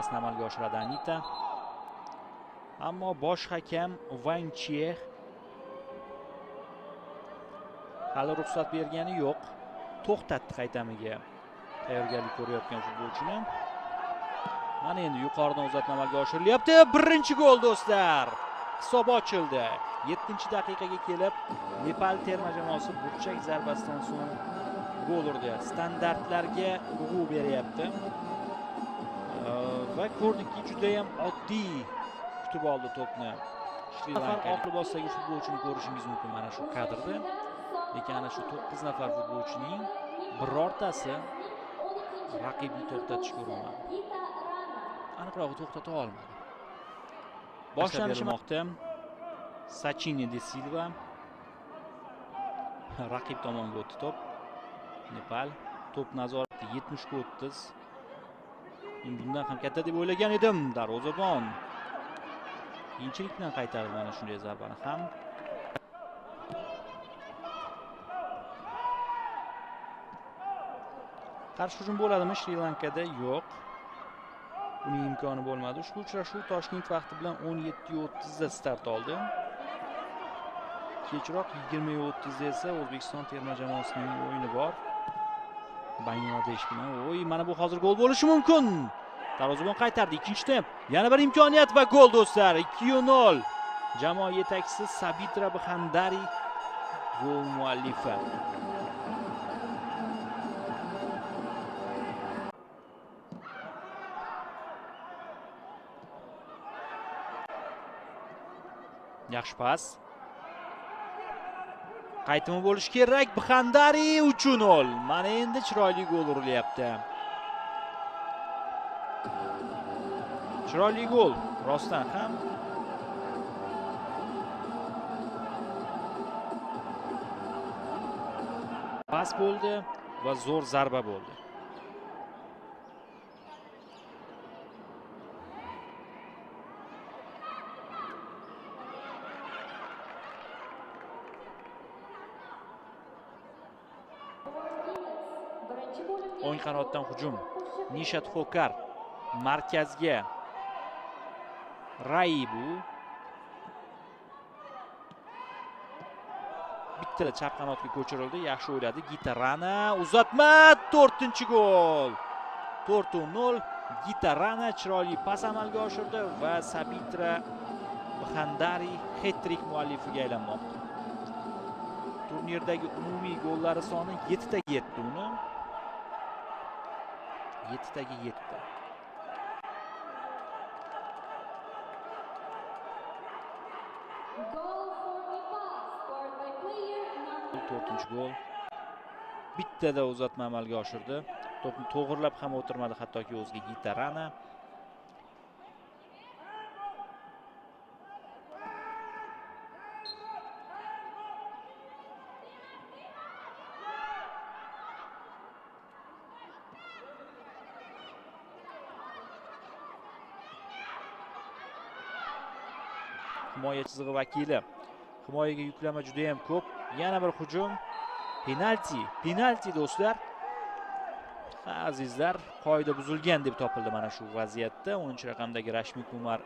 amalga oshiradi Anita. Ammo bosh hakam Wang Chie hali ruxsat bergani yo'q. To'xtatdi qaytamiga tayyorgarlik ko'rayotgan futbolchini. Mana endi yuqoridan uzatma amalga oshirilyapti. Birinchi gol do'stlar. Hisob ochildi. 7-daqiqaga kelib Nepal terma jamoasi burchak zarbasidan so'ng gol urdi. Standartlarga urg'u beryapti. Va ko'rdikki, juda ham oddiy kutib oldi to'pni. Shri Lanka oq libosdagi futbolchini ko'rishingiz mumkin mana shu kadrda. Lekin ana shu 9 nafar futbolchining birortasi raqibni to'xtatishga urinmadi. Aniqrog'i to'xtata olmadi. Boshlanishmoqda Sachini de Silva raqib tomonga o'tdi to'p. Nepal to'p nazorati 70-30. Bundan ham katta deb o'ylagan edim. Darvozabon qiyinchilik bilan qaytardi mana shunday zarbani ham. Qarshi hujum bo'ladimi Shri Lankada? Yo'q. Buning imkoni bo'lmadi. Ushbu uchrashuv Toshkent vaqti bilan 17:30 da start oldi. Kechroq 20:30 da esa O'zbekiston terma jamoasining o'yini bor. Bangladesh bilan. Mana bu hozir gol bo'lishi mumkin. Darvozabon qaytardi. Ikkinchi temp. Yana bir imkoniyat va gol do'stlar. 2-0. Jamoa yetakchisi Sabitra Bxandari gol muallifi. Yaxshi pas. Qaytimi bo'lishi kerak. Bxandari 3-0. Mana endi chiroyli gol urilyapti. Chiroyli gol rostdan ham. Pas bo'ldi va zo'r zarba bo'ldi. O'ng qanotdan hujum. Nishat Xokar markazga Raibu bitta chap qanotga ko'chirildi. Yaxshi o'yladi. Gitarana uzatma 4-gol. 4-0. Gitarana chiroyli pas amalga oshirdi va Sabitra Bxandari hat-trick muallifiga aylanmoqda. Turnirdagi umumiy gollari soni 7 taga yetdi uni. 7 taga yetdi. To'rtinchi gol. Bittada uzatma amalga oshirdi. To'pni to'g'rilab ham o'tirmadi hattoki o'ziga Gitarana. Himoya chizig'i vakili. Himoyaga yuklama juda ham ko'p. Yana bir hujum. Penalti do'stlar. Azizlar, qoida buzilgan deb topildi mana shu vaziyatda. 10-raqamdagi Rashmi Kumar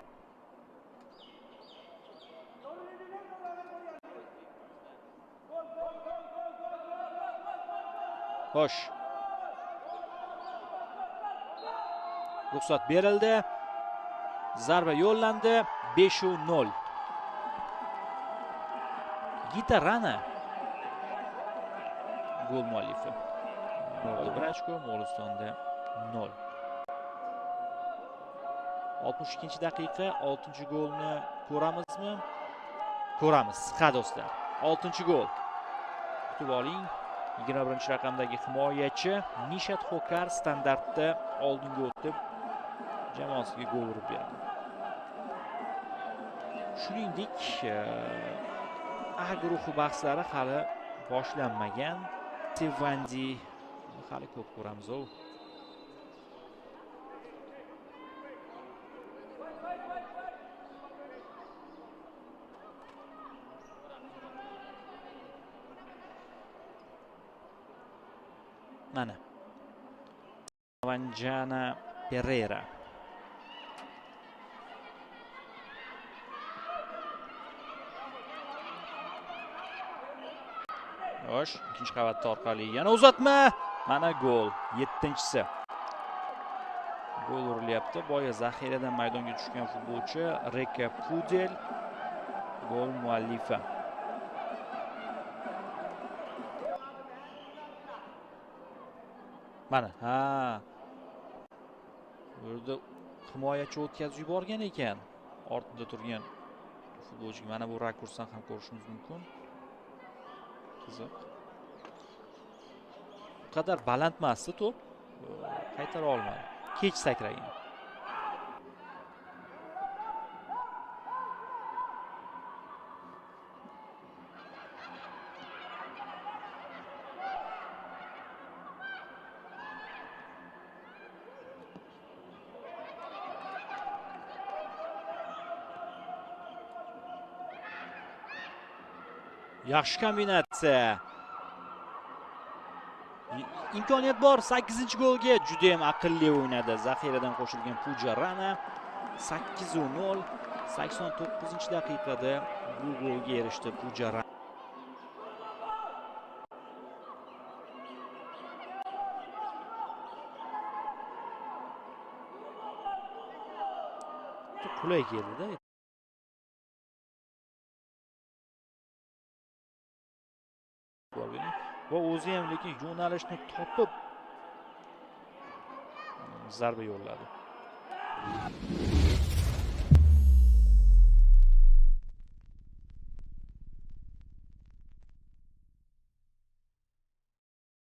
xo'sh. Ruxsat berildi. Zarba yo'llandi. 5-0. Gitarana gol muallifi. 1 ochko, Mo'g'ulistonda 0. 62-daqiqa 6-golni ko'ramizmi? Ko'ramiz. Ha do'stlar. 6-gol. Kutib oling. 21-raqamdagi himoyachi Nishat Xokar standartda oldinga o'tib jamoasiga gol urib berdi. Shuningdek, A guruhi bahslari hali boshlanmagan. Tevandi hali ko'p ko'ramiz. Mana Vanjana Pereira Yosh, ikkinchi qavat orqali yana uzatma. Mana gol, 7-si. Gol urilyapti. Boya zaxiradan maydonga tushgan futbolchi Reka Pudel gol muallifi. Mana, ha. Bu yerda himoyachi o'tkazib yuborgan ekan. Ortida turgan futbolchiga mana bu rakursdan ham ko'rishingiz mumkin. Qiziq. Bu qadar baland emasdi to'p. Qaytara olmadi. Kech sakragan. Yaxshi kombinatsiya. İmkoniyat bor 8-golga juda ham aqlli o'ynadi. Zaxiradan qo'shilgan Pujarana 8-0. 89-daqiqada bu golga erishdi Pujarana. Qulay keldi-da. Va o'zi ham lekin yo'nalishni topib zarba yo'lladi.